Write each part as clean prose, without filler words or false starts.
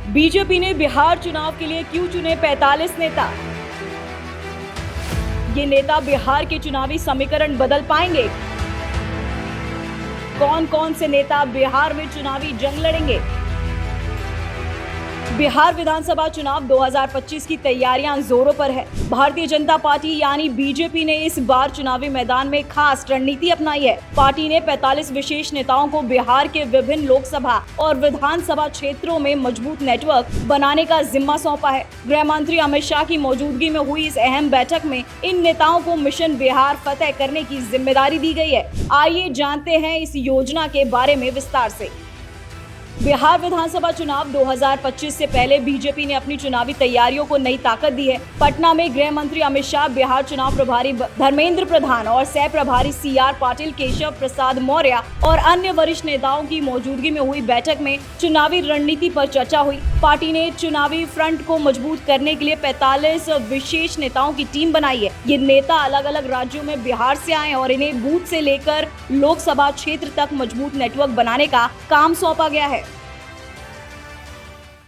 BJP ने बिहार चुनाव के लिए क्यों चुने 45 नेता? ये नेता बिहार के चुनावी समीकरण बदल पाएंगे? कौन कौन से नेता बिहार में चुनावी जंग लड़ेंगे? बिहार विधानसभा चुनाव 2025 की तैयारियां जोरों पर है। भारतीय जनता पार्टी यानी बीजेपी ने इस बार चुनावी मैदान में खास रणनीति अपनाई है। पार्टी ने 45 विशेष नेताओं को बिहार के विभिन्न लोकसभा और विधानसभा क्षेत्रों में मजबूत नेटवर्क बनाने का जिम्मा सौंपा है। गृह मंत्री अमित शाह की मौजूदगी में हुई इस अहम बैठक में इन नेताओं को मिशन बिहार फतेह करने की जिम्मेदारी दी गई है। आइए जानते हैं इस योजना के बारे में विस्तार से। बिहार विधानसभा चुनाव 2025 से पहले बीजेपी ने अपनी चुनावी तैयारियों को नई ताकत दी है। पटना में गृह मंत्री अमित शाह, बिहार चुनाव प्रभारी धर्मेंद्र प्रधान और सह प्रभारी CR पाटिल, केशव प्रसाद मौर्य और अन्य वरिष्ठ नेताओं की मौजूदगी में हुई बैठक में चुनावी रणनीति पर चर्चा हुई। पार्टी ने चुनावी फ्रंट को मजबूत करने के लिए 45 विशेष नेताओं की टीम बनाई है। ये नेता अलग अलग राज्यों में बिहार से आए और इन्हें बूथ से लेकर लोकसभा क्षेत्र तक मजबूत नेटवर्क बनाने का काम सौंपा गया है।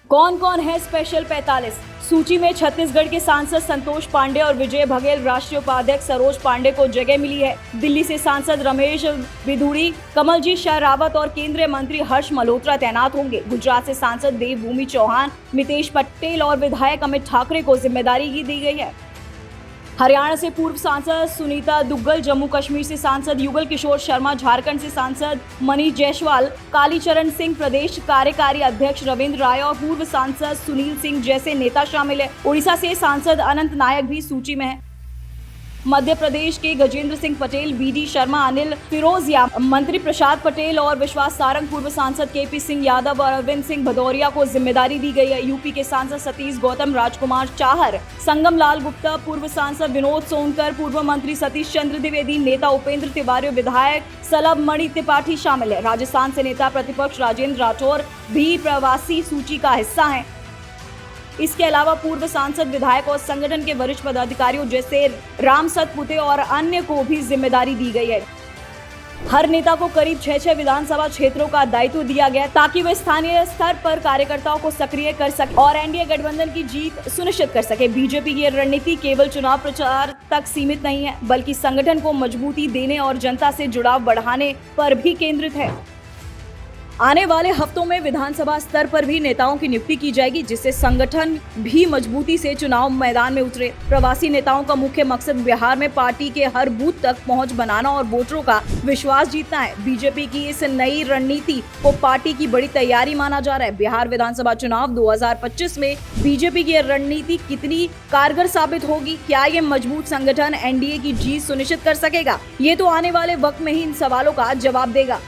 कौन कौन है स्पेशल 45? सूची में छत्तीसगढ़ के सांसद संतोष पांडे और विजय बघेल, राष्ट्रीय उपाध्यक्ष सरोज पांडे को जगह मिली है। दिल्ली से सांसद रमेश बिधूड़ी, कमलजीत शेरावत और केंद्रीय मंत्री हर्ष मल्होत्रा तैनात होंगे। गुजरात से सांसद देवभूमि चौहान, मितेश पटेल और विधायक अमित ठाकरे को जिम्मेदारी दी गई है। हरियाणा से पूर्व सांसद सुनीता दुग्गल, जम्मू कश्मीर से सांसद युगल किशोर शर्मा, झारखंड से सांसद मनीष जायसवाल, कालीचरण सिंह, प्रदेश कार्यकारी अध्यक्ष रविंद्र राय और पूर्व सांसद सुनील सिंह जैसे नेता शामिल है। उड़ीसा से सांसद अनंत नायक भी सूची में है। मध्य प्रदेश के गजेंद्र सिंह पटेल, BD शर्मा, अनिल फिरोजिया, मंत्री प्रसाद पटेल और विश्वास सारंग, पूर्व सांसद KP सिंह यादव और अरविंद सिंह भदौरिया को जिम्मेदारी दी गई है। यूपी के सांसद सतीश गौतम, राजकुमार चाहर, संगम लाल गुप्ता, पूर्व सांसद विनोद सोनकर, पूर्व मंत्री सतीश चंद्र द्विवेदी, नेता उपेंद्र तिवारी, विधायक सलभ मणि त्रिपाठी शामिल है। राजस्थान से नेता प्रतिपक्ष राजेंद्र राठौर भी प्रवासी सूची का हिस्सा है। इसके अलावा पूर्व सांसद, विधायक और संगठन के वरिष्ठ पदाधिकारियों जैसे राम सतपुते और अन्य को भी जिम्मेदारी दी गई है। हर नेता को करीब 6 विधानसभा क्षेत्रों का दायित्व दिया गया ताकि वे स्थानीय स्तर पर कार्यकर्ताओं को सक्रिय कर सके और एनडीए गठबंधन की जीत सुनिश्चित कर सके। बीजेपी की यह रणनीति केवल चुनाव प्रचार तक सीमित नहीं है, बल्कि संगठन को मजबूती देने और जनता से जुड़ाव बढ़ाने पर भी केंद्रित है। आने वाले हफ्तों में विधानसभा स्तर पर भी नेताओं की नियुक्ति की जाएगी, जिससे संगठन भी मजबूती से चुनाव मैदान में उतरे। प्रवासी नेताओं का मुख्य मकसद बिहार में पार्टी के हर बूथ तक पहुंच बनाना और वोटरों का विश्वास जीतना है। बीजेपी की इस नई रणनीति को पार्टी की बड़ी तैयारी माना जा रहा है। बिहार विधानसभा चुनाव 2025 में बीजेपी की रणनीति कितनी कारगर साबित होगी? क्या ये मजबूत संगठन एनडीए की जीत सुनिश्चित कर सकेगा? ये तो आने वाले वक्त में ही इन सवालों का जवाब देगा।